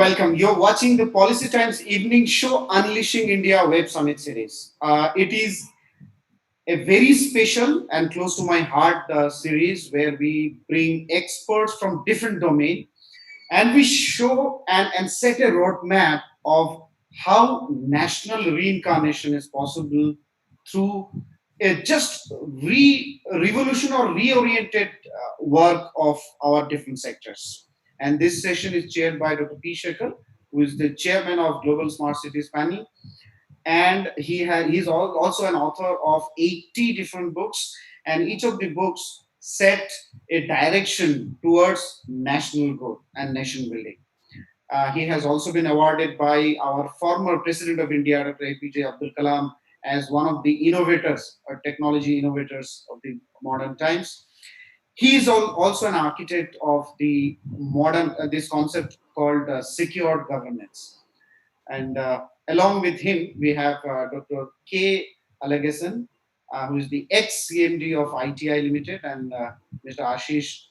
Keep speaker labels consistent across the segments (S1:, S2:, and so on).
S1: welcome. You're watching the Policy Times evening show, Unleashing India Web Summit series. It is a very special and close to my heart series where we bring experts from different domains and we show and set a roadmap of how national reincarnation is possible through a just revolution or reoriented work of our different sectors. And this session is chaired by Dr. P. Sekhar, who is the chairman of Global Smart Cities Panel, and he's also an author of 80 different books, and each of the books set a direction towards national growth and nation building. He has also been awarded by our former President of India, Dr. APJ Abdul Kalam, as one of the innovators or technology innovators of the modern times. He is also an architect of the modern this concept called secured governance. And along with him, we have Dr. K. Alagesan, who is the ex-CMD of ITI Limited, and Mr. Ashish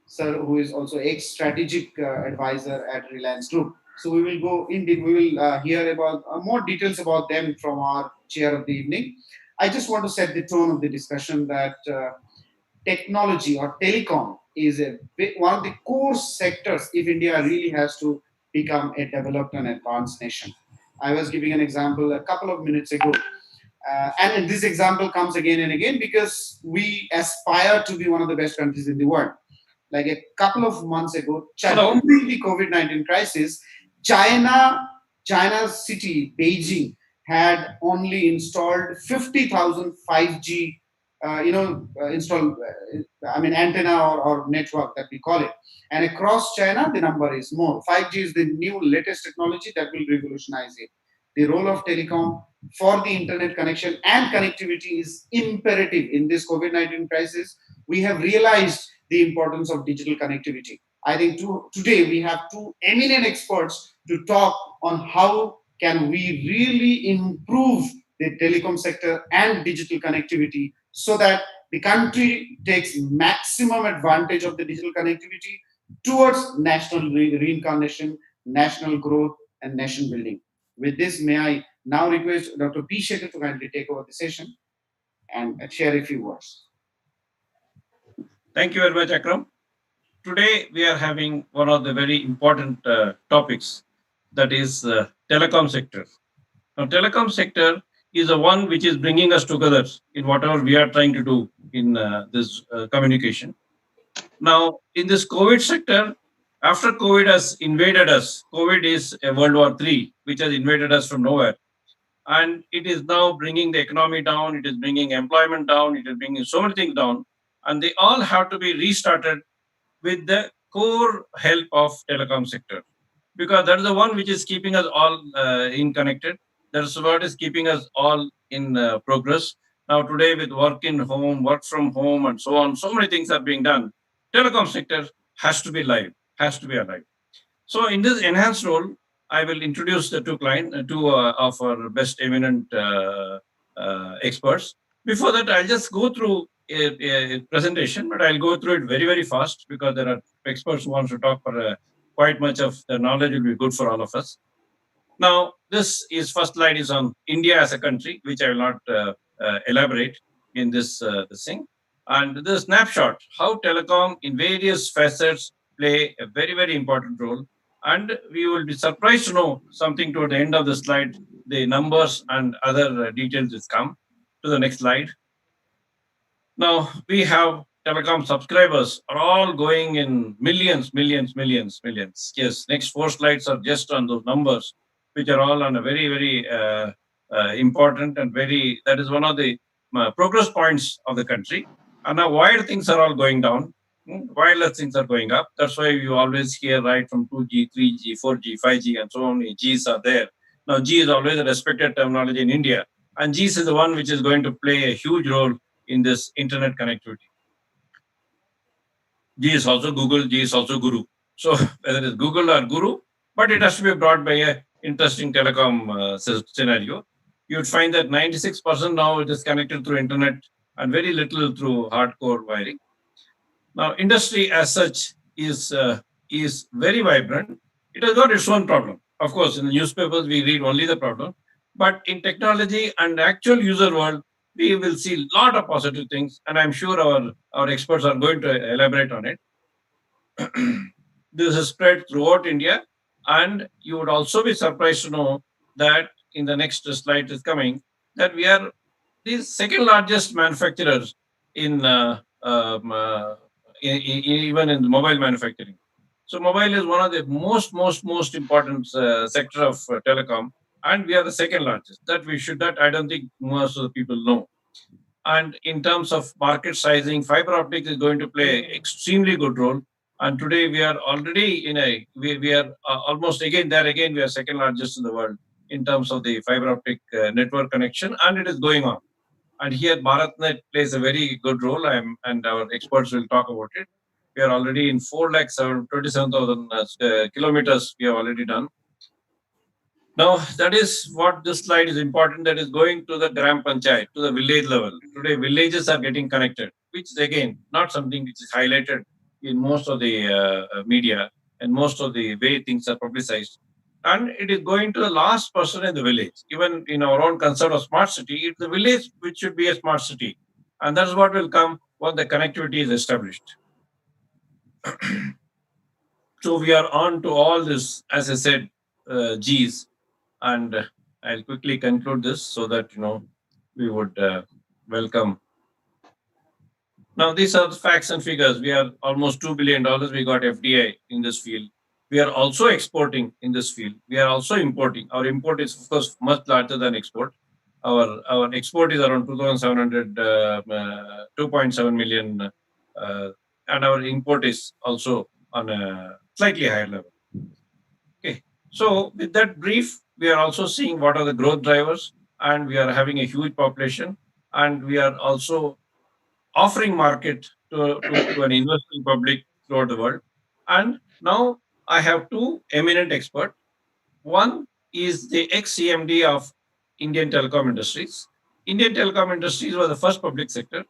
S1: Sir, who is also ex-strategic advisor at Reliance Group. So we will go indeed, we will hear about more details about them from our chair of the evening. I just want to set the tone of the discussion that technology or telecom is one of the core sectors if India really has to become a developed and advanced nation. I was giving an example a couple of minutes ago. And this example comes again and again because we aspire to be one of the best countries in the world. Like a couple of months ago, during the COVID-19 crisis, China, China's city, Beijing, had only installed 50,000 5G, antenna or network that we call it. And across China, the number is more. 5G is the new latest technology that will revolutionize it. The role of telecom for the internet connection and connectivity is imperative in this COVID-19 crisis. We have realized the importance of digital connectivity. I think today we have two eminent experts to talk on how can we really improve the telecom sector and digital connectivity so that the country takes maximum advantage of the digital connectivity towards national reincarnation, national growth, and nation building. With this, may I now request Dr. P. Sekhar to kindly take over the session and share a few words.
S2: Thank you very much, Akram. Today we are having one of the very important topics, that is telecom sector. Now, telecom sector is the one which is bringing us together in whatever we are trying to do in this communication. Now, in this COVID sector, after COVID has invaded us, COVID is a World War III, which has invaded us from nowhere. And it is now bringing the economy down, it is bringing employment down, it is bringing so many things down. And they all have to be restarted with the core help of telecom sector, because that is the one which is keeping us all in connected. That's what is keeping us all in progress. Now today, with work in home, work from home, and so on, so many things are being done. Telecom sector has to be live, has to be alive. So in this enhanced role, I will introduce the two of our best eminent experts. Before that, I'll just go through a presentation, but I'll go through it very, very fast because there are experts who want to talk for quite much of the knowledge will be good for all of us. Now, this first slide is on India as a country, which I will not elaborate in this thing. And the snapshot, how telecom in various facets play a very, very important role. And we will be surprised to know something toward the end of the slide, the numbers and other details will come. To the next slide. Now, we have telecom subscribers are all going in millions, millions, millions, millions. Yes, next four slides are just on those numbers, which are all on a very, very important and that is one of the progress points of the country. And now, while things are all going down, wireless things are going up. That's why you always hear right from 2G, 3G, 4G, 5G, and so on. Gs are there. Now, G is always a respected terminology in India. And Gs is the one which is going to play a huge role in this internet connectivity. G is also Google, G is also Guru. So whether it's Google or Guru, but it has to be brought by a interesting telecom scenario. You would find that 96% now it is connected through internet and very little through hardcore wiring. Now, industry as such is very vibrant. It has got its own problem. Of course, in the newspapers we read only the problem, but in technology and actual user world, we will see a lot of positive things, and I'm sure our experts are going to elaborate on it. This is spread throughout India, and you would also be surprised to know that in the next slide is coming that we are the second largest manufacturers in, even in mobile manufacturing. So mobile is one of the most important sector of telecom, and we are the second largest. That we should not. I don't think most of the people know. And in terms of market sizing, fiber optic is going to play extremely good role. And today we are already in we are almost again there again we are second largest in the world in terms of the fiber optic network connection, and it is going on. And here BharatNet plays a very good role, and our experts will talk about it. We are already in 4 lakhs 27,000 kilometers we have already done. Now, that is what this slide is important. That is going to the Gram Panchayat, to the village level. Today, villages are getting connected, which is again not something which is highlighted in most of the media and most of the way things are publicized. And it is going to the last person in the village. Even in our own concept of smart city, it's the village which should be a smart city. And that's what will come when the connectivity is established. So we are on to all this, as I said, G's, and I'll quickly conclude this so that we would welcome. Now these are the facts and figures. We are almost $2 billion. We got FDI in this field. We are also exporting in this field. We are also importing. Our import is of course much larger than export. Our export is around 2,700, 2.7 million, and our import is also on a slightly higher level. Okay. So with that brief, we are also seeing what are the growth drivers, and we are having a huge population, and we are also offering market to an investing public throughout the world. And now I have two eminent experts. One is the ex-CMD of Indian Telecom Industries. Indian Telecom Industries was the first public sector,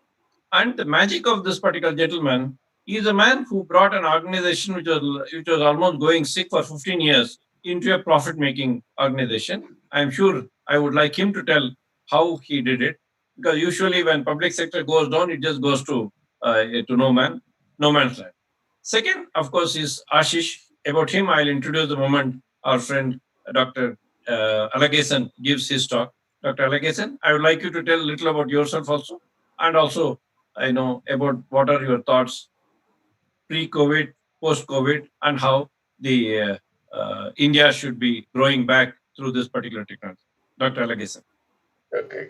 S2: and the magic of this particular gentleman, he is a man who brought an organization which was almost going sick for 15 years into a profit-making organization. I'm sure I would like him to tell how he did it, because usually when public sector goes down, it just goes to no man's land. Second, of course, is Ashish. About him, I'll introduce the moment our friend Dr. Alagesan gives his talk. Dr. Alagesan, I would like you to tell a little about yourself also, and also I know about what are your thoughts pre-COVID, post-COVID, and how the India should be growing back through this particular technology. Dr. Alagesan.
S3: Okay.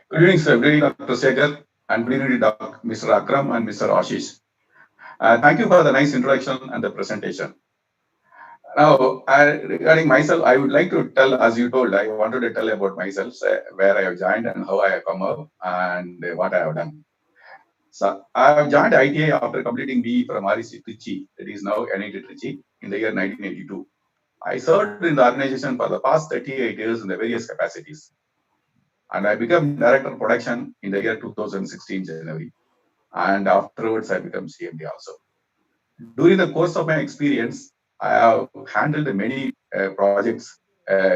S3: Good evening, sir. Good evening, Dr. Sekhar, and good evening, Mr. Akram and Mr. Ashish. Thank you for the nice introduction and the presentation. Now, regarding myself, I would like to tell, as you told, I wanted to tell about myself, where I have joined and how I have come up and what I have done. So, I have joined ITI after completing BE from REC Trichy, that is now NIT Trichy, in the year 1982. I served in the organization for the past 38 years in the various capacities. And I became director of production in the year 2016 January. And afterwards, I became CMD also. During the course of my experience, I have handled many projects,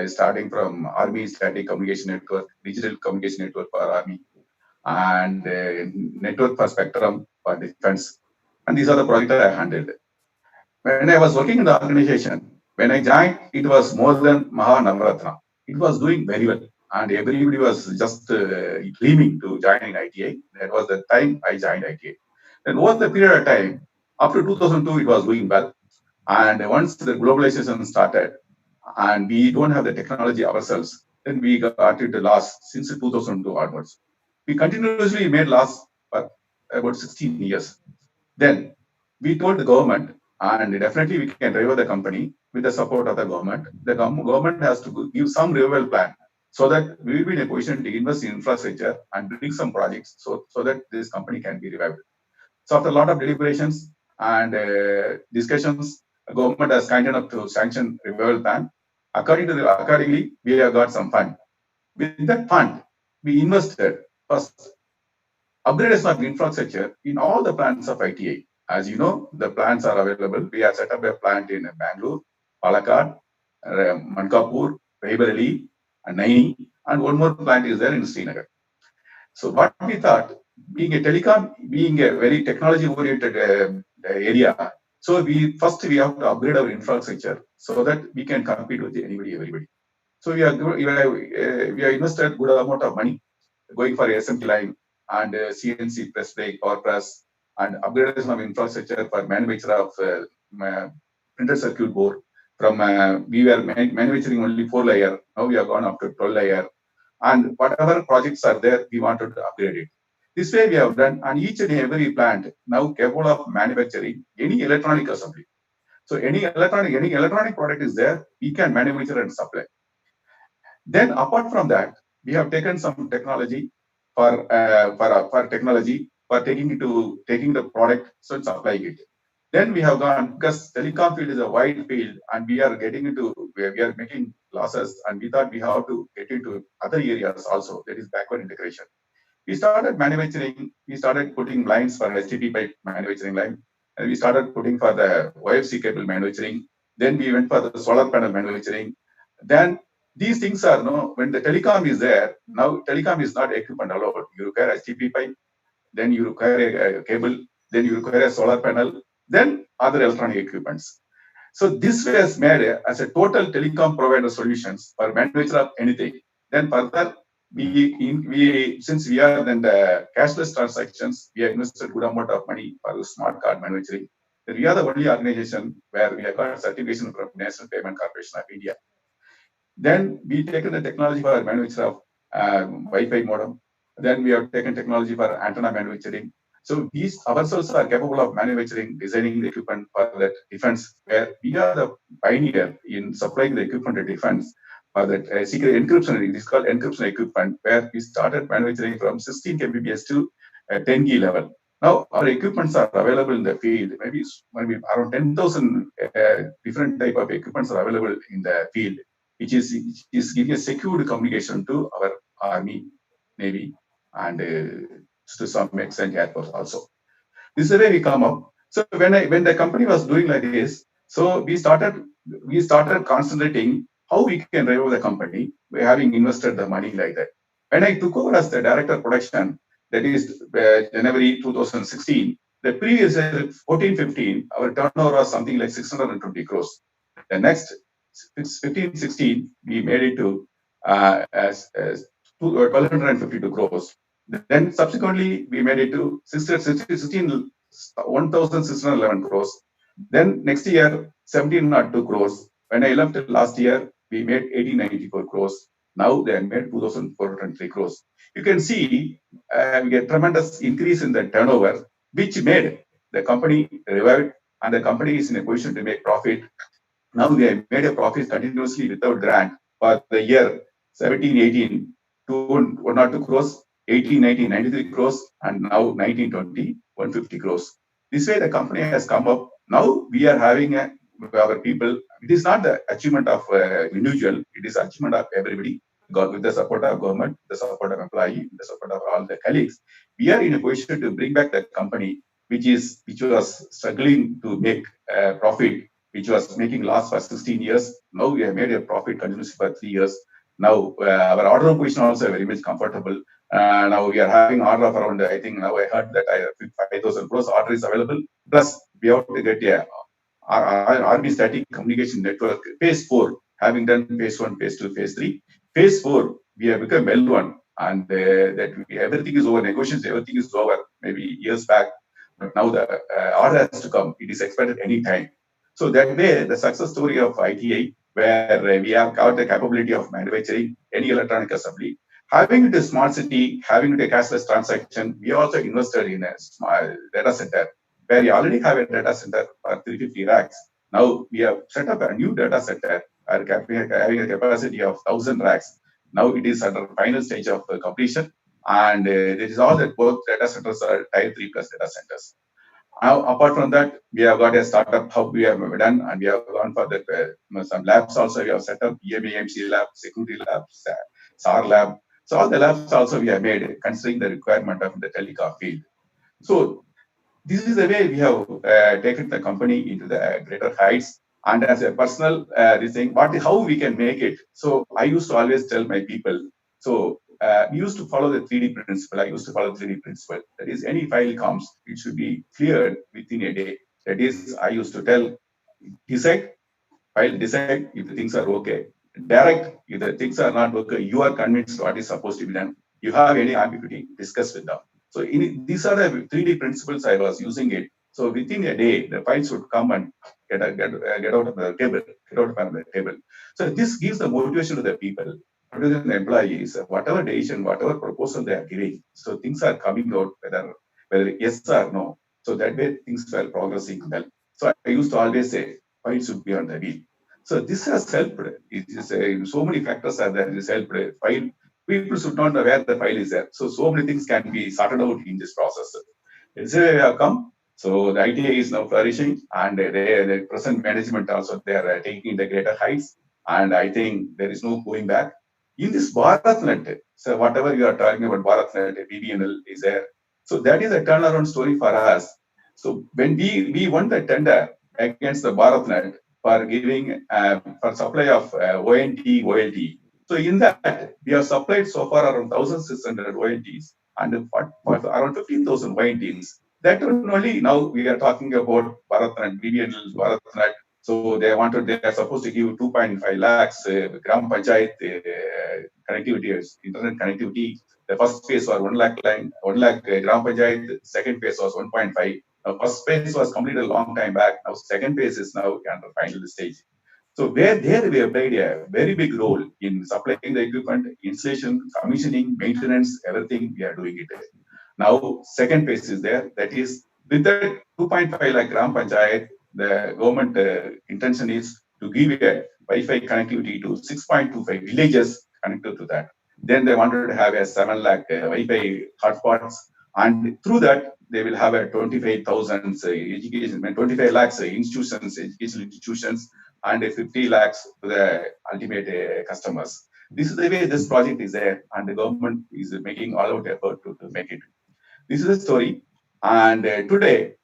S3: starting from Army Static Communication Network, Digital Communication Network for Army, and Network for Spectrum for Defense. And these are the projects that I handled. When I was working in the organization, when I joined, it was more than Maha Navaratna. It was doing very well. And everybody was just dreaming to join in ITI. That was the time I joined ITI. Then over the period of time, after 2002, it was doing well. And once the globalization started, and we don't have the technology ourselves, then we got into loss since 2002 onwards. We continuously made loss for about 16 years. Then we told the government, and definitely we can revive the company with the support of the government. The government has to give some revival plan so that we will be in a position to invest in infrastructure and bring some projects so that this company can be revived. So after a lot of deliberations and discussions, the government has kind enough to sanction revival plan. Accordingly, we have got some fund. With that fund, we invested first upgradation of infrastructure in all the plants of ITI. As you know, the plants are available. We have set up a plant in Bangalore. Palakkad, Mankapur, Raebareli, and Naini, and one more plant is there in Srinagar. So what we thought, being a telecom, being a very technology-oriented area, so we have to upgrade our infrastructure so that we can compete with anybody, everybody. So we have invested good amount of money going for SMT line and CNC press brake, power press, and upgradation of infrastructure for manufacture of printed circuit board. From we were manufacturing only 4 layer, now we have gone up to 12 layer, and whatever projects are there, we wanted to upgrade it. This way we have done, and each and every plant now capable of manufacturing any electronic assembly. So any electronic product is there, we can manufacture and supply. Then apart from that, we have taken some technology for technology for taking the product, so it's supplying it. Then we have gone, because telecom field is a wide field and we are getting into we are making losses, and we thought we have to get into other areas also, that is backward integration. We started manufacturing, we started putting lines for HTTP pipe manufacturing line, and we started putting for the OFC cable manufacturing. Then we went for the solar panel manufacturing. Then these things are no, when the telecom is there, now telecom is not equipment alone. You require HTTP pipe, then you require a cable, then you require a solar panel, then other electronic equipments. So this was made as a total telecom provider solutions for manufacture of anything. Then further, we since we are in the cashless transactions, we have invested good amount of money for the smart card manufacturing. We are the only organization where we have got certification from National Payment Corporation of India. Then we taken the technology for manufacture of Wi-Fi modem. Then we have taken technology for antenna manufacturing. So these ourselves are capable of manufacturing, designing the equipment for that defense, where we are the pioneer in supplying the equipment to defense for that secret encryption. It is called encryption equipment, where we started manufacturing from 16 kbps to 10 G level. Now our equipments are available in the field. Maybe around 10,000 different type of equipments are available in the field, which is giving a secured communication to our army, navy, and to some extent air force also. This is the way we come up. So when the company was doing like this, so we started concentrating how we can revive the company by having invested the money like that. When I took over as the director of production, that is January 2016, the previous year 14-15, our turnover was something like 620 crores. The next 15-16, we made it to as 1,252 crores. Then subsequently, we made it to 1,611 crores. Then next year, 1,702 crores. When I left last year, we made 1,894 crores. Now they have made 2,403 crores. You can see we get tremendous increase in the turnover, which made the company revived, and the company is in a position to make profit. Now we have made a profit continuously without grant for the year 17-18, 102 crores, 18-19, 93 crores, and now 19-20, 150 crores. This way the company has come up. Now we are having our people. It is not the achievement of individual, it is achievement of everybody. With the support of government, the support of employee, the support of all the colleagues, we are in a position to bring back the company, which was struggling to make profit, which was making loss for 16 years. Now we have made a profit continuously for 3 years. Now our order position also very much comfortable. Now we are having order of around, I think now I heard that 5,000 crores order is available. Plus we have to get RB static communication network phase 4, having done phase 1, phase 2, phase 3. Phase 4, we have become L1, and everything is over, negotiations, everything is over, maybe years back. But now the order has to come. It is expected any time. So that way, the success story of ITI, where we have got the capability of manufacturing any electronic assembly, having it a smart city, having it a cashless transaction, we also invested in a small data center, where we already have a data center for 350 racks. Now we have set up a new data center, having a capacity of 1,000 racks. Now it is under final stage of completion, and there is all that both data centers are Tier 3 plus data centers. Now, apart from that, we have got a startup hub we have done, and we have gone for that. Some labs also we have set up, EMAMC lab, security lab, SAR lab. So all the labs also we have made, considering the requirement of the telecom field. So this is the way we have taken the company into the greater heights. And as a personal this thing, how we can make it. So I used to always tell my people. So we used to follow the 3D principle. I used to follow 3D principle. That is, any file comes, it should be cleared within a day. That is, I used to tell, decide, file, decide if the things are okay. Direct, if the things are not okay, you are convinced what is supposed to be done. You have any ambiguity, discuss with them. So these are the 3D principles I was using it. So within a day, the files should come and get out of the table, get out of the table. So this gives the motivation to the people, to the employees, whatever decision, whatever proposal they are giving. So things are coming out whether yes or no. So that way things were progressing well. So I used to always say, files should be on the wheel. So this has helped. It is so many factors are there. It has helped. File people should not know where the file is there. So many things can be sorted out in this process. It's a come. So the idea is now flourishing, and the present management also they are taking the greater heights. And I think there is no going back in this BharatNet. So whatever you are talking about BharatNet, BBNL is there. So that is a turnaround story for us. So when we won the tender against the BharatNet for giving for supply of ONT, OLT. So in that we have supplied so far around 1,600 ONTs and for around 15,000 ONTs. That only now we are talking about BharatNet, BBNL, BharatNet. So they are supposed to give 2.5 lakhs Gram Panchayat connectivity, internet connectivity. The first phase was 1 lakh line, 1 lakh Gram Panchayat. Second phase was 1.5. First phase was completed a long time back. Now second phase is now under final stage. So where there we have played a very big role in supplying the equipment, installation, commissioning, maintenance, everything we are doing it. Now second phase is there. That is with that 2.5 lakh Gram Panchayat, the government intention is to give a Wi-Fi connectivity to 6.25 villages connected to that. Then they wanted to have a 7 lakh Wi-Fi hotspots, and through that they will have a 25,000 education, 25 lakhs institutions, educational institutions, and 50 lakhs to the ultimate customers. This is the way this project is there, and the government is making all out effort to make it. This is the story. And today,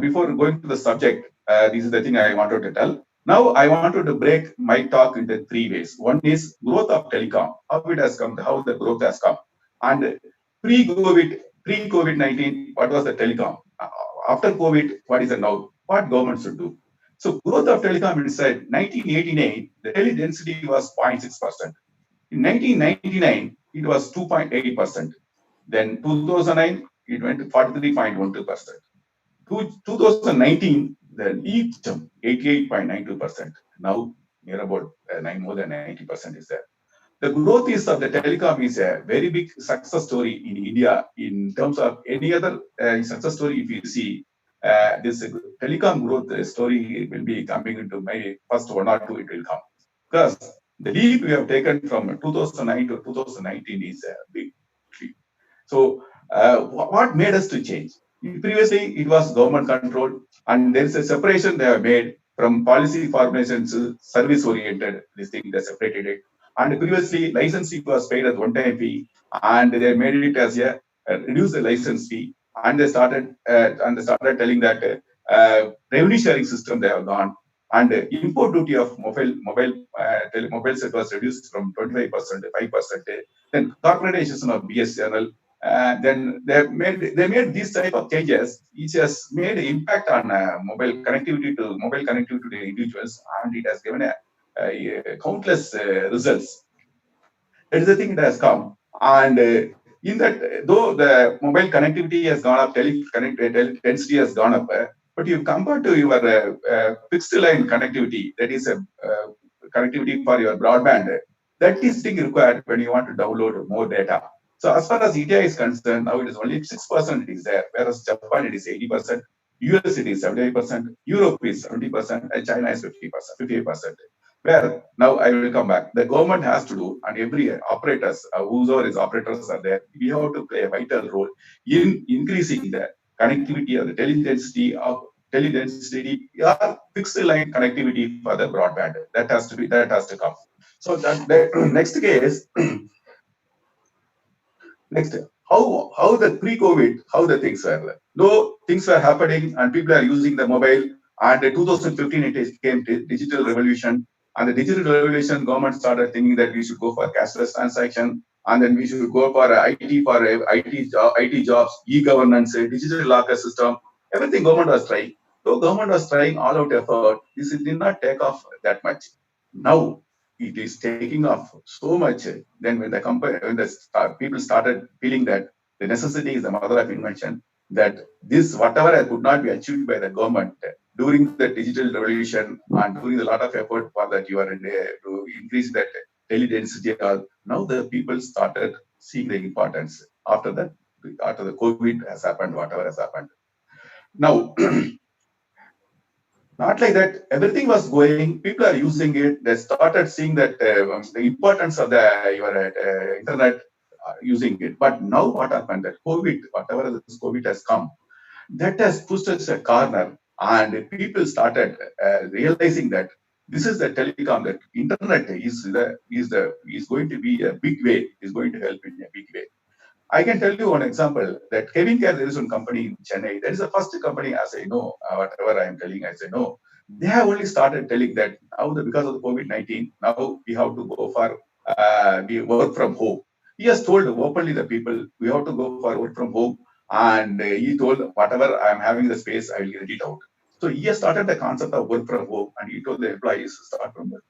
S3: before going to the subject, this is the thing I wanted to tell. Now, I wanted to break my talk into three ways. One is growth of telecom, how it has come, how the growth has come, and pre-COVID-19, what was the telecom? After COVID, what is it now? What government should do? So, growth of telecom inside 1989, the tele density was 0.6%. In 1999, it was 2.8%. Then 2009, it went to 43.12%. 2019, the leap jump 88.92%. Now near about more than 90% is there. The growth is of the telecom is a very big success story in India in terms of any other success story. If you see this telecom growth story will be coming into my first one or two, it will come. Because the leap we have taken from 2009 to 2019 is a big leap. So, what made us to change? Previously, it was government controlled, and there is a separation they have made from policy formation to service oriented. This thing they separated it. And previously, license fee was paid as one-time fee, and they made it as a reduce the license fee, and they started telling that revenue sharing system they have gone, and import duty of mobile set was reduced from 25% to 5%. Then corporatization of BSNL, then they made these type of changes, which has made an impact on mobile connectivity to individuals, and it has given a countless results. That is the thing that has come. And in that, though the mobile connectivity has gone up, density has gone up, but you compare to your fixed line connectivity, that is a connectivity for your broadband, that is thing required when you want to download more data. So as far as India is concerned, now it is only 6% is there, whereas Japan it is 80%, US it is 78%, Europe is 70%, and China is 50%, 58%. Where now I will come back. The government has to do, and every operators, whoever is operators are there, we have to play a vital role in increasing the connectivity or the teledensity or fixed line connectivity for the broadband. That has to come. So that next case, next, how the pre-COVID, how the things were. Though things were happening and people are using the mobile, And 2015, it came digital revolution. And the digital revolution, government started thinking that we should go for cashless transaction, and then we should go for IT for IT jobs, e-governance, digital locker system. Everything government was trying. Though government was trying all out effort, this did not take off that much. Now it is taking off so much. Then when people started feeling that the necessity is the mother of invention, that this whatever could not be achieved by the government during the digital revolution and during the lot of effort for that you are in to increase that daily density. Now the people started seeing the importance after the COVID has happened, whatever has happened. Now not like that everything was going, people are using it, they started seeing that the importance of the your internet, using it. But now what happened, that COVID, whatever this COVID has come, that has pushed us a corner, and people started realizing that this is the telecom, that internet is going to be a big way, is going to help in a big way. I can tell you one example, that Kevin Care, there is one company in Chennai. That is the first company, as I know, whatever I am telling, as I know. They have only started telling that now, because of the COVID-19, now we have to go for we work from home. He has told openly the people, we have to go for work from home. And he told, whatever I am having the space, I will get it out. So he has started the concept of work from home, and he told the employees to start from work.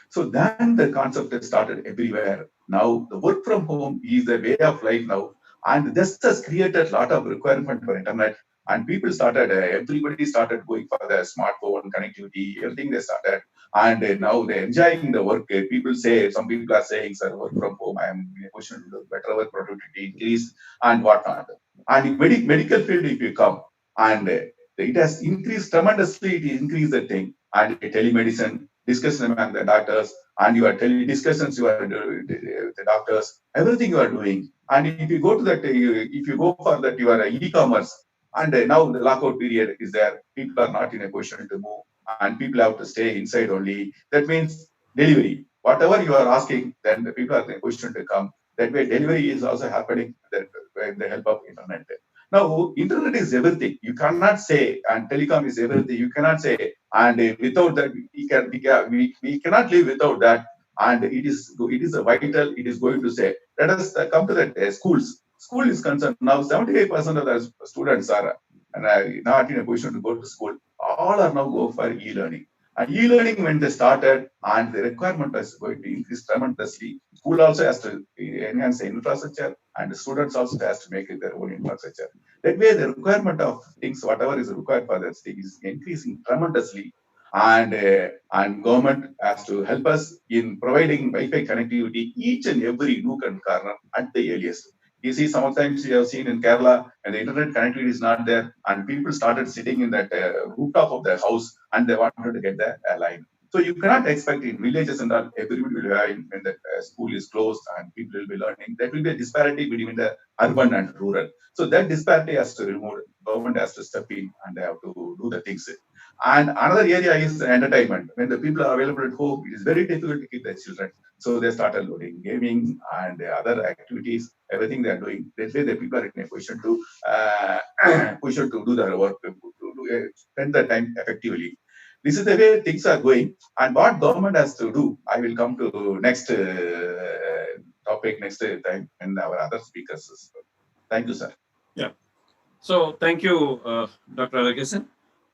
S3: So then the concept has started everywhere. Now the work from home is the way of life now, and this has created a lot of requirement for internet. And people started, everybody started going for the smartphone connectivity, everything they started, and now they're enjoying the work. People say, some people are saying, "Sir, work from home, I am in a position to do better work productivity increase and whatnot." And in medical field, if you come, and it has increased tremendously. It increased the thing, and telemedicine, discussion among the doctors, and your tele discussions you are doing with the doctors, everything you are doing. And if you go to that, if you go for that, your e-commerce, and now the lockout period is there, people are not in a position to move, and people have to stay inside only. That means delivery, whatever you are asking, then the people are in a position to come. That way, delivery is also happening with the help of internet. Now, internet is everything. You cannot say, and telecom is everything. You cannot say, and without that, we cannot live without that. And it is a vital. It is going to say. Let us come to that schools. School is concerned now. 75% of the students are not in a position to go to school. All are now go for e-learning. And e-learning, when they started, and the requirement is going to increase tremendously. School also has to enhance the infrastructure, and the students also has to make it their own infrastructure. That way, the requirement of things, whatever is required for that thing, is increasing tremendously. And government has to help us in providing Wi-Fi connectivity each and every nook and corner at the earliest. You see, sometimes you have seen in Kerala, and the internet connectivity is not there, and people started sitting in that rooftop of their house, and they wanted to get the line. So you cannot expect in villages and all, everybody will have, when the school is closed and people will be learning, there will be a disparity between the urban and rural. So that disparity has to remove. Government has to step in, and they have to do the things. And another area is entertainment. When the people are available at home, it is very difficult to keep their children. So they started loading gaming and other activities, everything they are doing. That way, the people are in a position to position to do their work, spend the time effectively. This is the way things are going. And what government has to do, I will come to next topic next time, and our other speakers. Thank you, sir.
S2: Yeah. So thank you, Dr. Alagesan.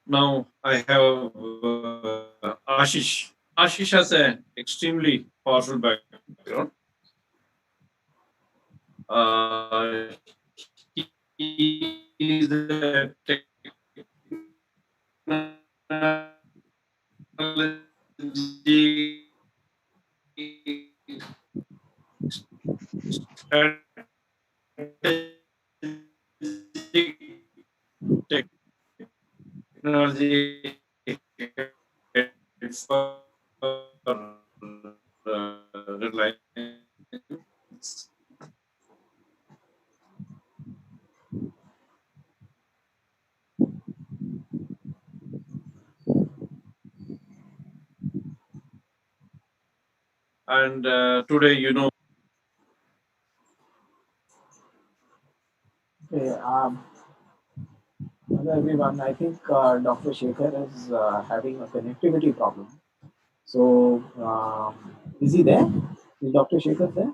S2: Now I have Ashish. Ashish has an extremely powerful background. He is a technology head for Reliance. And today,
S4: Okay, everyone. I think Dr. Sekhar is having a connectivity problem. So, is he there? Is Dr. Sekhar there?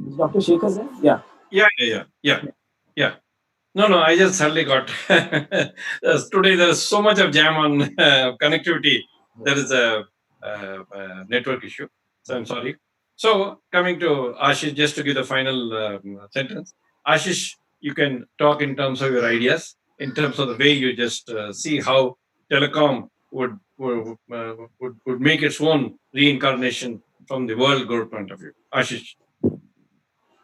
S4: Is Dr. Sekhar there? Yeah.
S2: Yeah. No, no, I just suddenly got. Today there's so much of jam on connectivity. There is a network issue. So I'm sorry. So coming to Ashish, just to give the final sentence, Ashish, you can talk in terms of your ideas, in terms of the way you just see how telecom would make its own reincarnation from the world growth point of view. Ashish.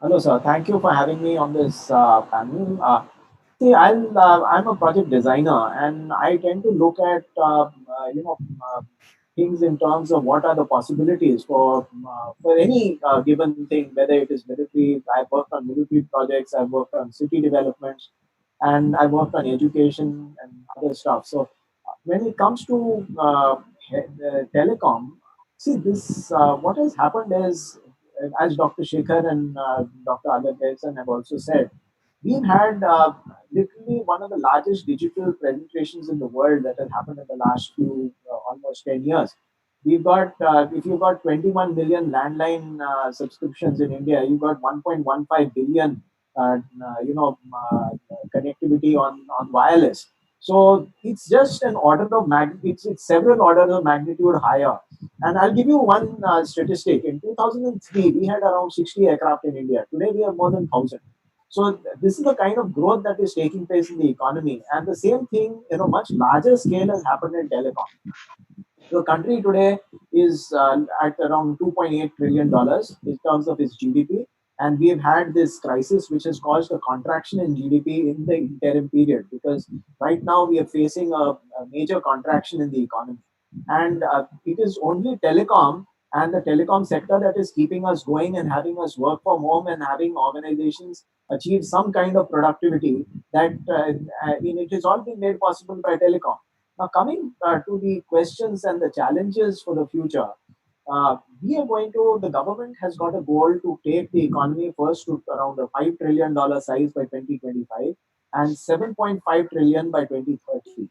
S4: Hello, sir. Thank you for having me on this panel. See, I'm a project designer, and I tend to look at things in terms of what are the possibilities for any given thing, whether it is military. I've worked on military projects, I've worked on city developments, and I've worked on education and other stuff. So when it comes to telecom, see this. What has happened is, as Dr. Sekhar and Dr. Alagesan have also said, we've had literally one of the largest digital penetrations in the world that has happened in the last few almost 10 years. We've got, if you've got 21 million landline subscriptions in India, you've got 1.15 billion, connectivity on wireless. So it's just an order of magnitude, it's several orders of magnitude higher. And I'll give you one statistic. In 2003, we had around 60 aircraft in India. Today, we have more than 1,000. So this is the kind of growth that is taking place in the economy. And the same thing, much larger scale has happened in telecom. The country today is at around $2.8 trillion in terms of its GDP. And we've had this crisis which has caused a contraction in GDP in the interim period, because right now we are facing a major contraction in the economy. And it is only telecom and the telecom sector that is keeping us going and having us work from home and having organizations achieve some kind of productivity that it has all been made possible by telecom. Now, coming to the questions and the challenges for the future, the government has got a goal to take the economy first to around a $5 trillion size by 2025 and 7.5 trillion by 2030.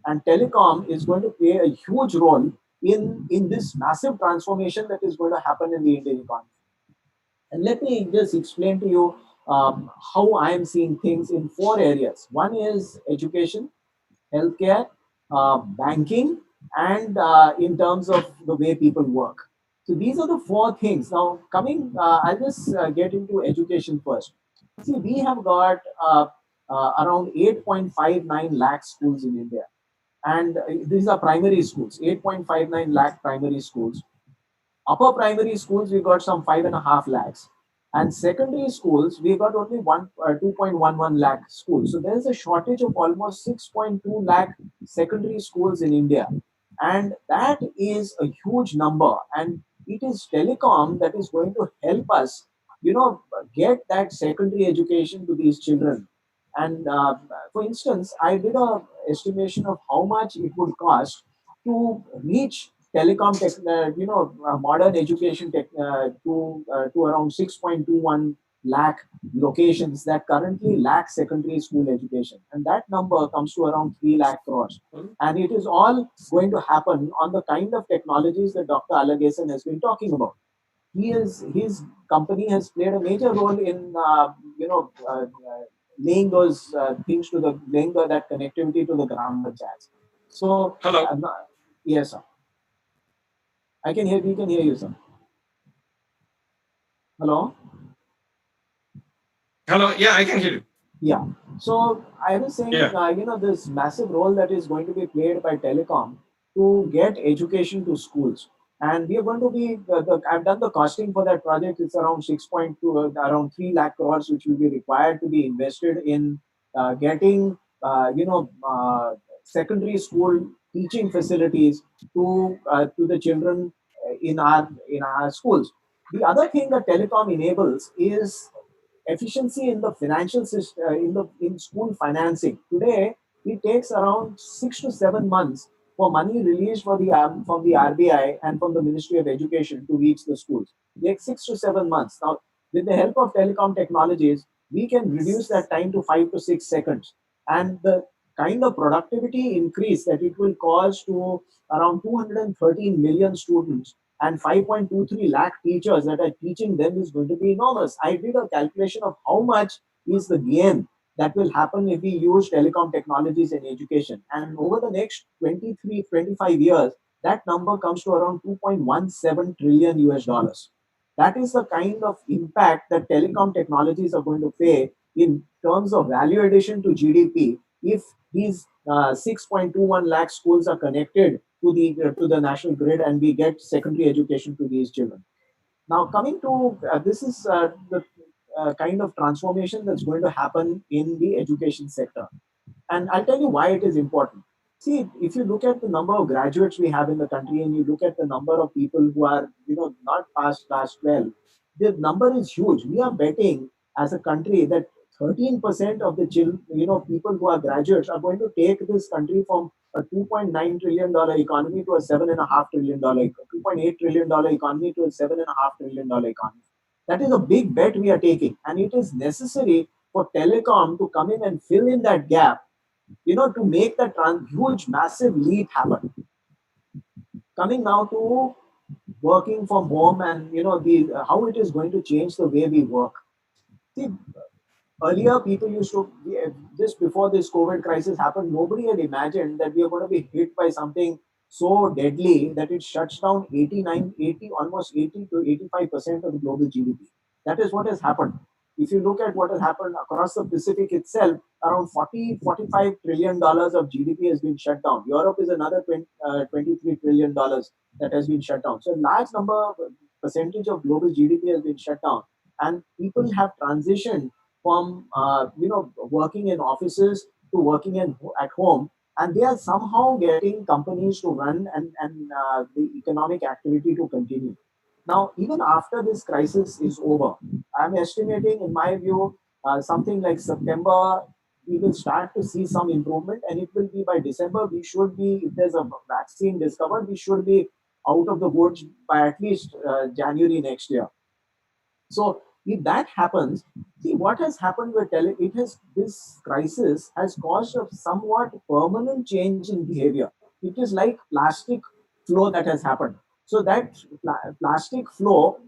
S4: And telecom is going to play a huge role in this massive transformation that is going to happen in the Indian economy. And let me just explain to you how I am seeing things in four areas. One is education, healthcare, banking, and in terms of the way people work. So these are the four things. Now, I'll just get into education first. See, we have got around 8.59 lakh schools in India. And these are primary schools, 8.59 lakh primary schools. Upper primary schools, we got some 5.5 lakhs. And secondary schools, we got only 2.11 lakh schools. So there's a shortage of almost 6.2 lakh secondary schools in India. And that is a huge number. And it is telecom that is going to help us, get that secondary education to these children. And for instance, I did a estimation of how much it would cost to reach telecom tech, modern education tech, to around 6.21 lakh locations that currently lack secondary school education, and that number comes to around 3 lakh crores. And it is all going to happen on the kind of technologies that Dr. Alagesan has been talking about. His company has played a major role in laying those things to the laying that connectivity to the ground chats. So
S2: Hello.
S4: yes, sir. I can hear. We can hear you, sir. Hello.
S2: Hello. Yeah, I can hear you.
S4: Yeah. So I was saying,
S2: Yeah.
S4: this massive role that is going to be played by telecom to get education to schools. And we are going to be, I've done the costing for that project. It's around 6.2, around 3 lakh crores, which will be required to be invested in getting, secondary school teaching facilities to the children in our schools. The other thing that telecom enables is efficiency in the financial system, in school financing. Today it takes around 6 to 7 months for money released from the RBI and from the Ministry of Education to reach the schools. It takes 6 to 7 months. Now, with the help of telecom technologies, we can reduce that time to 5 to 6 seconds. And the kind of productivity increase that it will cause to around 213 million students and 5.23 lakh teachers that are teaching them is going to be enormous. I did a calculation of how much is the gain that will happen if we use telecom technologies in education. And over the next 23, 25 years, that number comes to around 2.17 trillion US dollars. That is the kind of impact that telecom technologies are going to pay in terms of value addition to GDP if these 6.21 lakh schools are connected to the national grid and we get secondary education to these children. Now, coming to this is the kind of transformation that's going to happen in the education sector. And I'll tell you why it is important. See, if you look at the number of graduates we have in the country and you look at the number of people who are, not past class 12, the number is huge. We are betting as a country that 13% of the people who are graduates are going to take this country from a $2.9 trillion economy to a $7.5 trillion, $2.8 trillion economy to a $7.5 trillion economy. That is a big bet we are taking. And it is necessary for telecom to come in and fill in that gap, to make that huge, massive leap happen. Coming now to working from home and the how it is going to change the way we work. See, earlier people used to just before this COVID crisis happened, nobody had imagined that we are going to be hit by something so deadly that it shuts down 89, 80, almost 80 to 85% of the global GDP. That is what has happened. If you look at what has happened across the Pacific itself, around 40, $45 trillion of GDP has been shut down. Europe is another 23 trillion dollars that has been shut down. So a large number percentage of global GDP has been shut down, and people have transitioned from working in offices to working at home, and they are somehow getting companies to run and the economic activity to continue. Now, even after this crisis is over, I'm estimating, in my view, something like September, we will start to see some improvement, and it will be by December. We should be, if there's a vaccine discovered, we should be out of the woods by at least January next year. So if that happens, see what has happened with it has this crisis has caused a somewhat permanent change in behavior. It is like plastic flow that has happened. So that plastic flow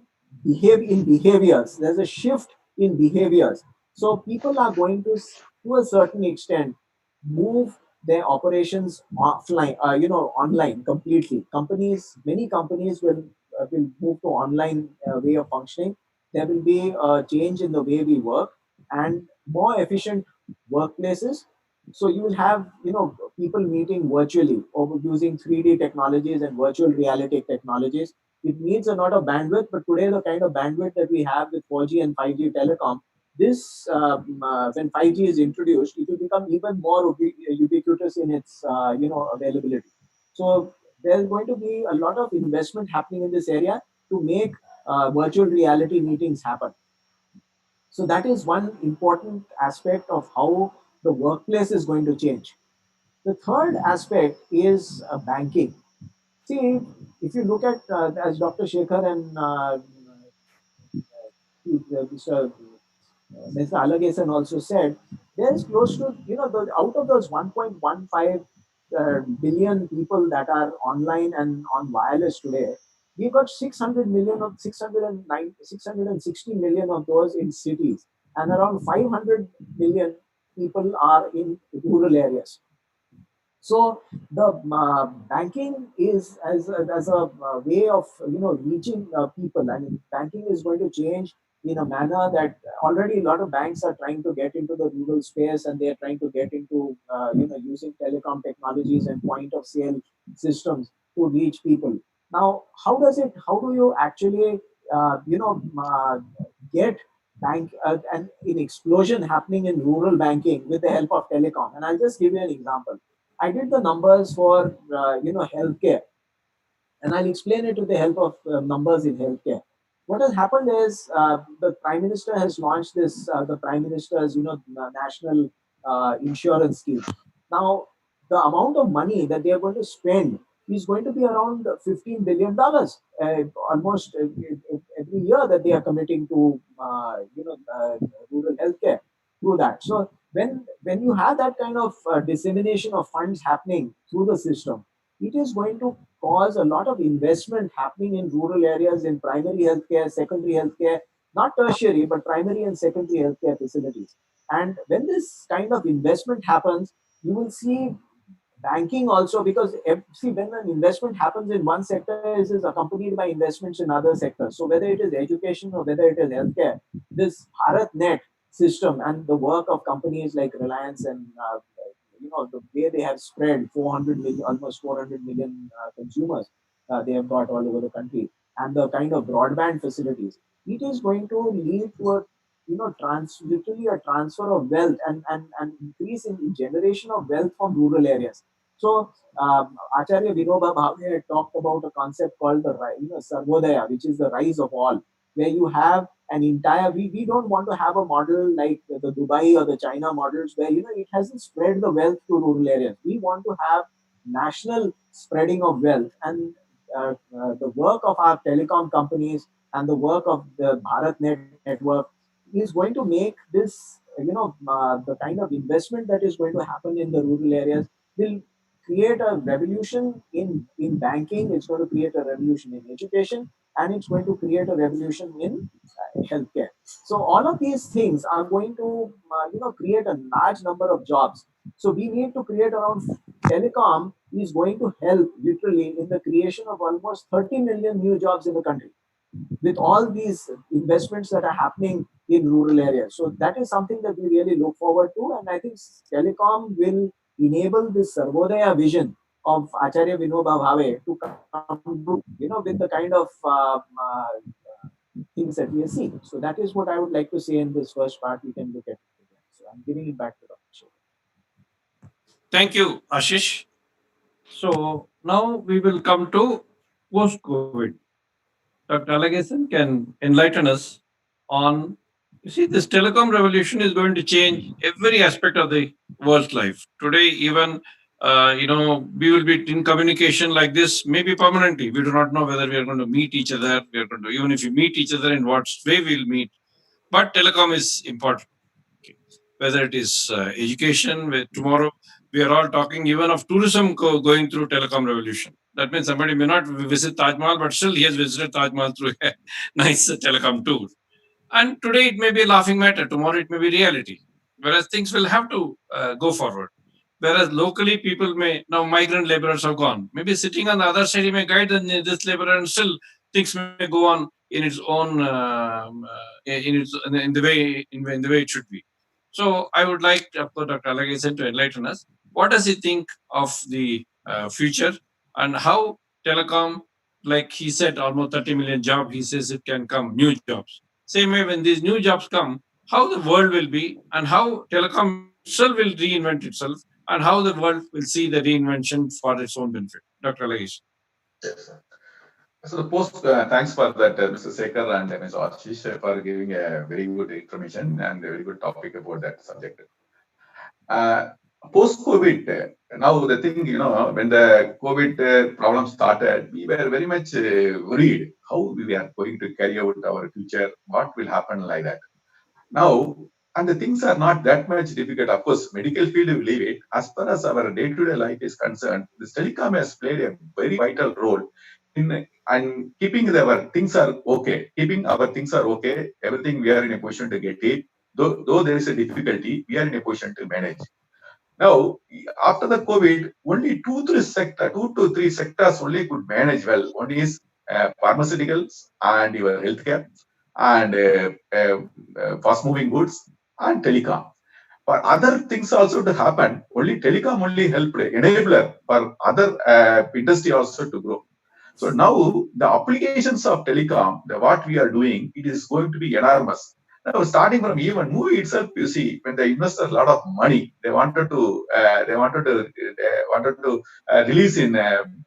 S4: behave in behaviors. There's a shift in behaviors. So people are going to a certain extent, move their operations offline, online completely. Many companies will move to online way of functioning. There will be a change in the way we work and more efficient workplaces. So you will have people meeting virtually or using 3D technologies and virtual reality technologies. It needs a lot of bandwidth, but today the kind of bandwidth that we have with 4G and 5G telecom, this when 5G is introduced, it will become even more ubiquitous in its availability. So there's going to be a lot of investment happening in this area to make virtual reality meetings happen. So that is one important aspect of how the workplace is going to change. The third aspect is banking. See, if you look at, as Dr. Sekhar and Mr. Alagesan also said, there is close to, out of those 1.15 billion people that are online and on wireless today, we've got 600 million of 660 million of those in cities, and around 500 million people are in rural areas. So the banking is as a way of reaching people. I mean, banking is going to change in a manner that already a lot of banks are trying to get into the rural space, and they are trying to get into using telecom technologies and point of sale systems to reach people. Now, how does it? How do you actually get bank and an explosion happening in rural banking with the help of telecom? And I'll just give you an example. I did the numbers for healthcare, and I'll explain it with the help of numbers in healthcare. What has happened is the Prime Minister has launched this the Prime Minister's national insurance scheme. Now, the amount of money that they are going to spend is going to be around $15 billion, almost every year that they are committing to rural healthcare through that. So when you have that kind of dissemination of funds happening through the system, it is going to cause a lot of investment happening in rural areas in primary healthcare, secondary healthcare, not tertiary, but primary and secondary healthcare facilities. And when this kind of investment happens, you will see banking also, because see, when an investment happens in one sector, it is accompanied by investments in other sectors. So whether it is education or whether it is healthcare, this Bharat Net system and the work of companies like Reliance and the way they have spread 400 million, almost 400 million consumers they have got all over the country, and the kind of broadband facilities, it is going to lead to a literally a transfer of wealth, and increase in generation of wealth from rural areas. So Acharya Vinoba Bhave had talked about a concept called the Sarvodaya, which is the rise of all, where you have an entire, we don't want to have a model like the Dubai or the China models where it hasn't spread the wealth to rural areas. We want to have national spreading of wealth, and the work of our telecom companies and the work of the Bharat Network is going to make this the kind of investment that is going to happen in the rural areas will create a revolution in banking. It's going to create a revolution in education, and it's going to create a revolution in healthcare. So all of these things are going to create a large number of jobs. So we need to create around, telecom is going to help literally in the creation of almost 30 million new jobs in the country with all these investments that are happening in rural areas. So that is something that we really look forward to, and I think telecom will enable this Sarvodaya vision of Acharya Vinoba Bhave to come true, with the kind of things that we are seeing. So that is what I would like to say in this first part. We can look at it again. So I'm giving it back to Dr. Shekhar.
S2: Thank you, Ashish. So now we will come to post COVID. Dr. Alagesan can enlighten us on. You see, this telecom revolution is going to change every aspect of the world's life. Today, even we will be in communication like this, maybe permanently. We do not know whether we are going to meet each other. We are going to, even if we meet each other, in what way we'll meet. But telecom is important. Okay. Whether it is education, where tomorrow we are all talking even of tourism going through telecom revolution. That means somebody may not visit Taj Mahal, but still he has visited Taj Mahal through a nice telecom tour. And today it may be a laughing matter, tomorrow it may be reality. Whereas things will have to go forward. Whereas locally people may, now migrant laborers have gone. Maybe sitting on the other side, he may guide this laborer, and still things may go on in its own, in the way, in the way it should be. So I would like Dr. Alagasan to enlighten us. What does he think of the future, and how telecom, like he said, almost 30 million jobs, he says it can come, new jobs. Same way, when these new jobs come, how the world will be, and how telecom itself will reinvent itself, and how the world will see the reinvention for its own benefit. Dr. Alagasan.
S3: Yes, sir. So the post, thanks for that, Mr. Sekhar and Ms. Ashish, for giving a very good information and a very good topic about that subject. Uh, Post-COVID, now the thing, when the COVID problem started, we were very much worried how we are going to carry out our future, what will happen like that. Now, and the things are not that much difficult. Of course, medical field will leave it. As far as our day-to-day life is concerned, this telecom has played a very vital role in and keeping our things are okay. Keeping our things are okay. Everything we are in a position to get it. Though there is a difficulty, we are in a position to manage. Now, after the COVID, only two to three sectors only could manage well. One is pharmaceuticals and your healthcare, and fast-moving goods and telecom. For other things also to happen, only telecom only helped enabler for other industry also to grow. So now the applications of telecom, what we are doing, it is going to be enormous. Now, starting from even movie itself, you see, when they invested a lot of money, they wanted to release in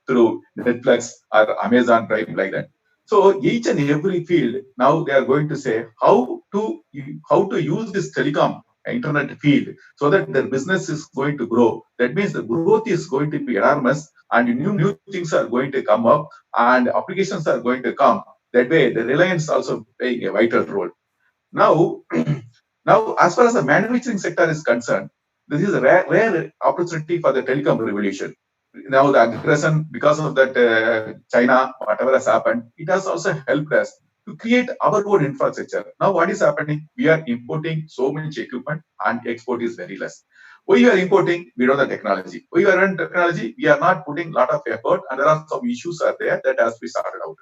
S3: through Netflix or Amazon Prime like that. So each and every field now they are going to say how to use this telecom internet field, so that their business is going to grow. That means the growth is going to be enormous, and new things are going to come up, and applications are going to come. That way, the Reliance also playing a vital role. Now, now, as far as the manufacturing sector is concerned, this is a rare opportunity for the telecom revolution. Now, the aggression, because of that China, whatever has happened, it has also helped us to create our own infrastructure. Now, what is happening? We are importing so much equipment, and export is very less. We are importing, we don't have technology. We are in technology, we are not putting a lot of effort, and there are some issues are there that has to be sorted out.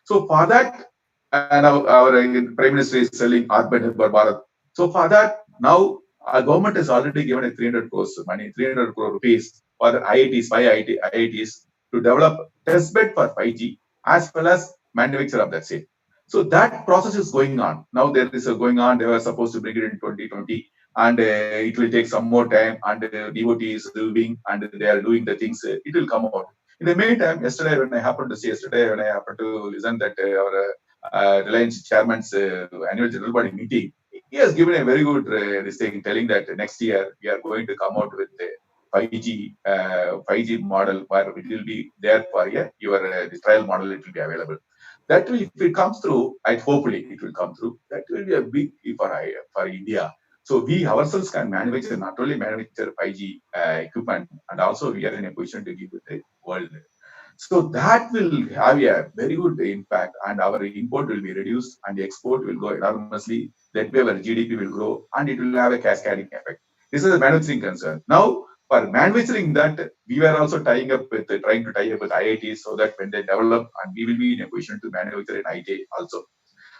S3: So for that, now our Prime Minister is selling Atmanirbhar Bharat. So for that, now our government has already given a 300 crores money, 300 crore rupees for the IITs, five IITs to develop test bed for 5G as well as manufacture of that same. So that process is going on. Now there is a going on. They were supposed to bring it in 2020, and it will take some more time. And DOT is doing, and they are doing the things. It will come out. In the meantime, yesterday when I happened to see, yesterday when I happened to listen that our Reliance chairman's annual general body meeting, he has given a very good this thing, telling that next year we are going to come out with a 5G model where it will be there for your this trial model. It will be available. That will, if it comes through, I hopefully it will come through. That will be a big key for India. So we ourselves can manufacture, not only manufacture 5G equipment, and also we are in a position to give it the world. So that will have a very good impact, and our import will be reduced, and the export will go enormously. That way, our GDP will grow, and it will have a cascading effect. This is a manufacturing concern. Now, for manufacturing that, we were also tying up with trying to tie up with IITs, so that when they develop, and we will be in a position to manufacture in IT also.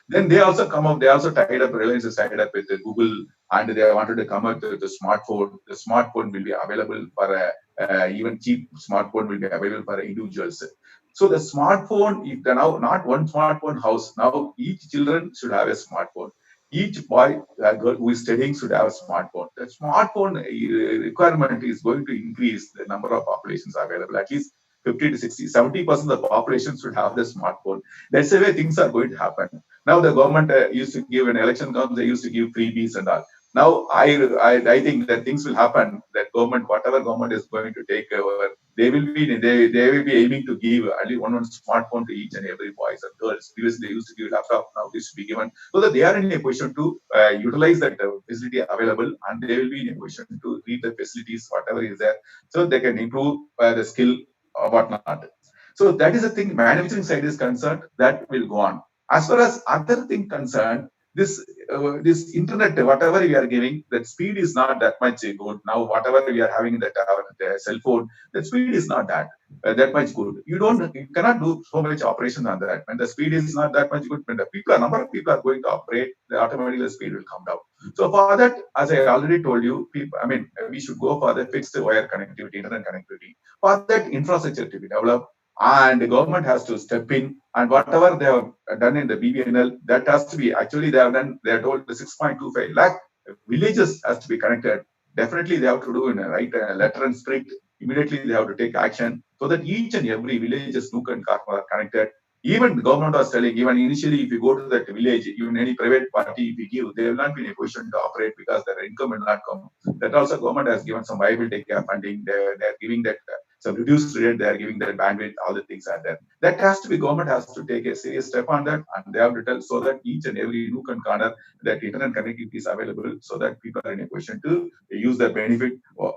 S3: Then they also come up, they also tied up, Reliance is tied up with Google, and they wanted to come up with the smartphone. The smartphone will be available for even cheap smartphone will be available for individuals. So the smartphone, if they're now not one smartphone house, now each children should have a smartphone. Each boy, girl who is studying should have a smartphone. The smartphone requirement is going to increase the number of populations available. At least 50 to 60, 70% of the population should have the smartphone. That's the way things are going to happen. Now the government used to give, when election comes, they used to give freebies and all. Now I think that things will happen. That government, whatever government is going to take over, they will be aiming to give at least one smartphone to each and every boys and girls. Previously they used to give laptop. Now this should be given, so that they are in a position to utilize that facility available, and they will be in a position to read the facilities whatever is there, so they can improve the skill or whatnot. So that is the thing. Manufacturing side is concerned, that will go on. As far as other thing concerned, this internet, whatever we are giving, that speed is not that much good. Now whatever we are having that our cell phone, the speed is not that much good. You cannot do so much operation on that. When the speed is not that much good, when the number of people are going to operate, the automatically the speed will come down. So for that, as I already told you, people, I mean, we should go for the fixed wire connectivity, internet connectivity. For that, infrastructure to be developed, and the government has to step in, and whatever they have done in the BBNL, that has to be, actually they have done, they are told the 6.25 lakh villages has to be connected. Definitely they have to do in a right letter and spirit. Immediately they have to take action, so that each and every village's nook and corner are connected. Even the government was telling, even initially, if you go to that village, even any private party, if you give, they will not be in a position to operate because their income will not come. That also government has given some viability funding. They're giving that some reduced rate. They are giving that bandwidth. All the things are there. That has to be, government has to take a serious step on that, and they have to tell, so that each and every nook and corner that internet connectivity is available, so that people are in a position to use the benefit or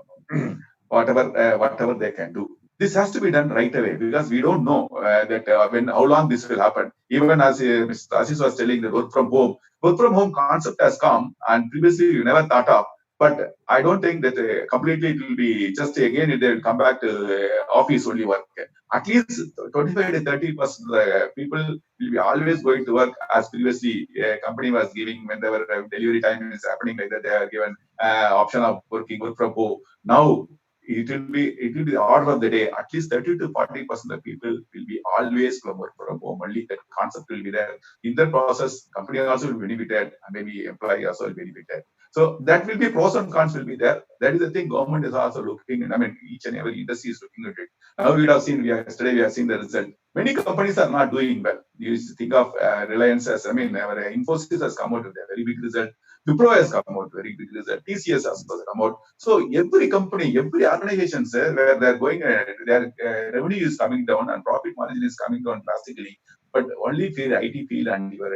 S3: whatever they can do. This has to be done right away, because we don't know that when how long this will happen. Even as Mr. Ashish was telling, the work from home concept has come, and previously you never thought of. But I don't think that completely it will be just again they will come back to office only work. At least 25 to 30% people will be always going to work, as previously company was giving when their delivery time is happening like that. They are given option of work from home. Now it will be the order of the day. At least 30 to 40% of people will be always from work from home only. That concept will be there. In that process, company also will be benefited, and maybe employee also will be benefited. So that will be pros and cons will be there. That is the thing. Government is also looking, and I mean each and every industry is looking at it. Now we have seen, yesterday we have seen the result. Many companies are not doing well. You think of Reliance as, I mean, our Infosys has come out with a very big result. Wipro has come out very big result. TCS has come out. So every company, every organization, sir, where they're going, their revenue is coming down and profit margin is coming down drastically. But only for IT field and your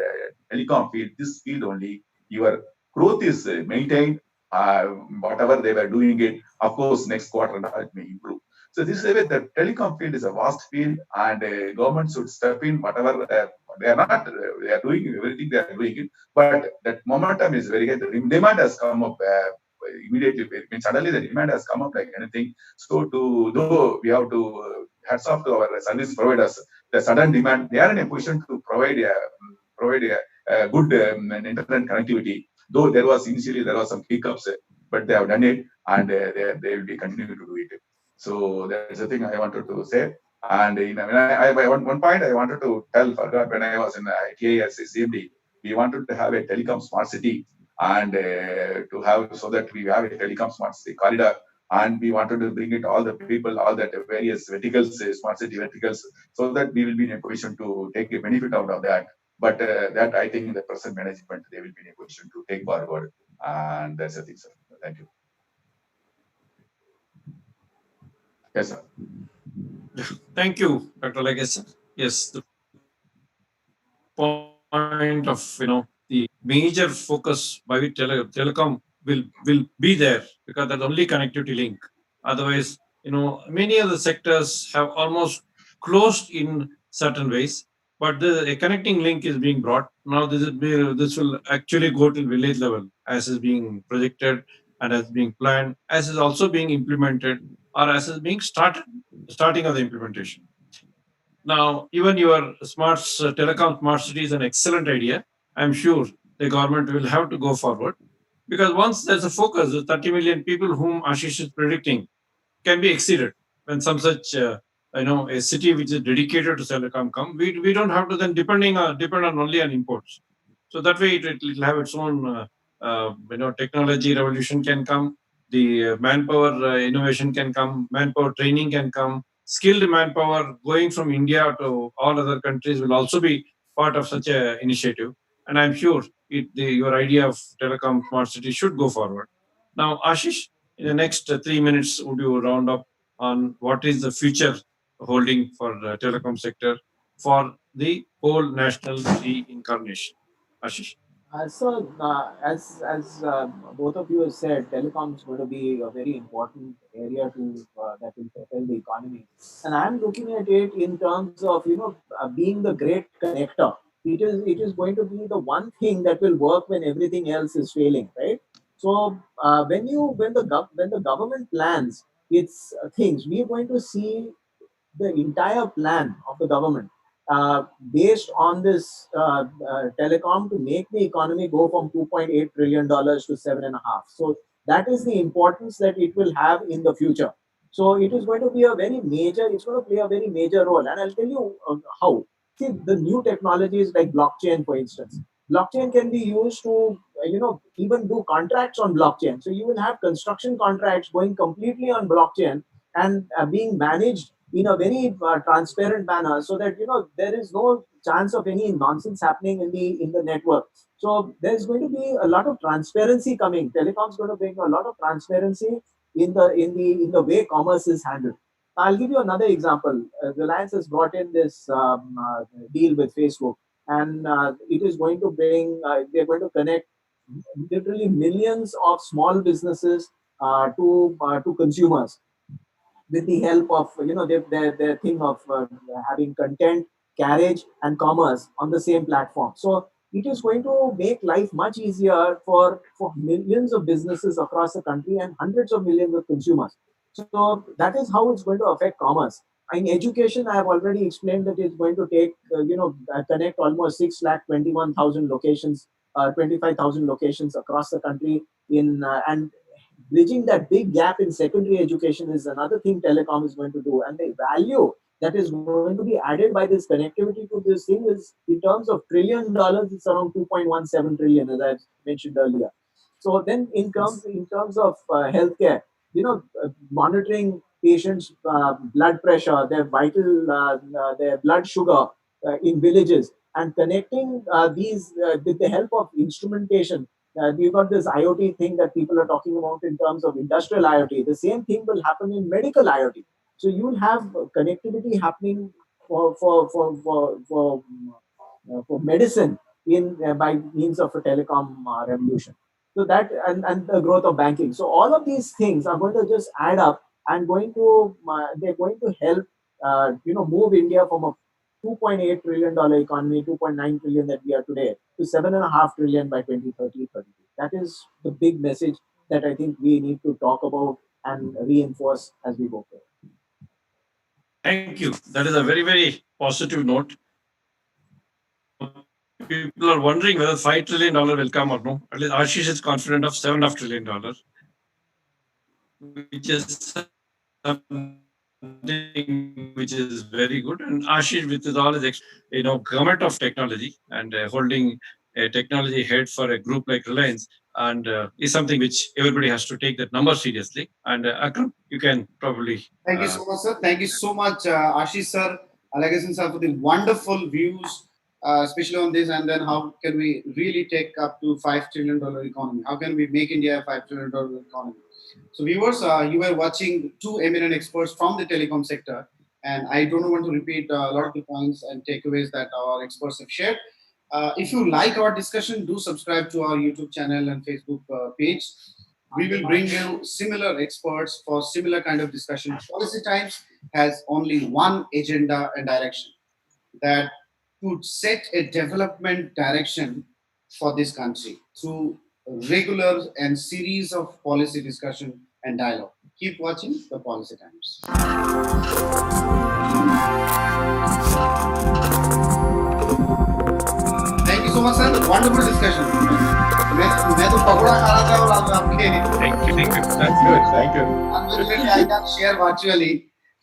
S3: telecom field, this field only, your growth is maintained. Uh, Whatever they were doing it, of course, next quarter and all it may improve. So this is the way the telecom field is a vast field, and government should step in. Whatever they are not, they are doing everything they are doing it, but that momentum is very high. The demand has come up immediately. I mean, suddenly the demand has come up like anything. So to though we have to hats off to our service providers. The sudden demand, they are in a position to provide a good internet connectivity. Though there was initially there was some hiccups, but they have done it, and they will be continuing to do it. So that's the thing I wanted to say. And one point I wanted to tell Fargad, when I was in ITA as a CMD, we wanted to have a telecom smart city, and to have, so that we have a telecom smart city corridor, and we wanted to bring it all the people, all that various verticals, smart city verticals, so that we will be in a position to take a benefit out of that. But that, I think, the present management, they will be in a position to take forward, and that's the thing, sir. Thank you. Yes, sir.
S2: Thank you, Dr. Alagesan. Yes, the point of the major focus by which telecom will be there, because that's the only connectivity link. Otherwise, many other sectors have almost closed in certain ways, but a connecting link is being brought. Now this will actually go to village level, as is being projected and as being planned, as is also being implemented, or as is being starting of the implementation. Now, even your telecom smart city is an excellent idea. I'm sure the government will have to go forward, because once there's a focus, the 30 million people whom Ashish is predicting can be exceeded when some such a city which is dedicated to telecom come. We don't have to then depend on only on imports. So that way it will have its own technology revolution can come. The manpower innovation can come. Manpower training can come. Skilled manpower going from India to all other countries will also be part of such a initiative. And I'm sure your idea of telecom smart city should go forward. Now, Ashish, in the next 3 minutes, would you round up on what is the future holding for the telecom sector for the whole national reincarnation? Ashish.
S4: As both of you have said, telecom is going to be a very important area to that will propel the economy. And I'm looking at it in terms of being the great connector. It is going to be the one thing that will work when everything else is failing, right? So when the government plans its things, we are going to see the entire plan of the government based on this telecom to make the economy go from $2.8 trillion to seven and a half. So that is the importance that it will have in the future. So it is going to be a very major. It's going to play a very major role, and I'll tell you how. See, the new technologies like blockchain, for instance. Blockchain can be used to even do contracts on blockchain. So you will have construction contracts going completely on blockchain and being managed in a very transparent manner, so that there is no chance of any nonsense happening in the network. So there's going to be a lot of transparency coming. Telecom's going to bring a lot of transparency in the way commerce is handled. I'll give you another example. Reliance has brought in this deal with Facebook, and it is going to bring. They're going to connect literally millions of small businesses to consumers with the help of their thing of having content, carriage, and commerce on the same platform. So it is going to make life much easier for millions of businesses across the country and hundreds of millions of consumers. So that is how it's going to affect commerce. In education, I have already explained that it's going to take connect almost 6,21,000 locations, 25,000 locations across the country in and bridging that big gap in secondary education is another thing telecom is going to do. And the value that is going to be added by this connectivity to this thing is, in terms of $1 trillion, it's around 2.17 trillion, as I mentioned earlier. So then in terms of healthcare, monitoring patients' blood pressure, their vital, their blood sugar in villages, and connecting these with the help of instrumentation You got this IoT thing that people are talking about in terms of industrial IoT. The same thing will happen in medical IoT. So you will have connectivity happening for medicine in by means of a telecom revolution. So that and the growth of banking. So all of these things are going to just add up and they're going to help move India from a $2.8 trillion economy, 2.9 trillion that we are today, to 7.5 trillion by 2030, 32. That is the big message that I think we need to talk about and reinforce as we go forward.
S2: Thank you. That is a very, very positive note. People are wondering whether $5 trillion will come or no. At least Ashish is confident of $7.5 trillion, which is something which is very good. And Ashish, with his all his government of technology and holding a technology head for a group like Reliance, and is something which everybody has to take that number seriously. And Akram, you can probably.
S1: Thank you so much, sir. Thank you so much, Ashish sir, Alagesan sir, for the wonderful views, especially on this. And then how can we really take up to $5 trillion economy? How can we make India a $5 trillion economy? So, viewers, you were watching two eminent experts from the telecom sector, and I don't want to repeat a lot of the points and takeaways that our experts have shared. If you like our discussion, do subscribe to our YouTube channel and Facebook page. We will bring you similar experts for similar kind of discussion. Policy Times has only one agenda and direction, that to set a development direction for this country through regular and series of policy discussion and dialogue. Keep watching the Policy Times. Thank you so much, sir. Wonderful discussion. मैं तो पकौड़ा खा रहा था और आपके
S2: Thank you.
S3: Thank you.
S1: unfortunately I can't share virtually.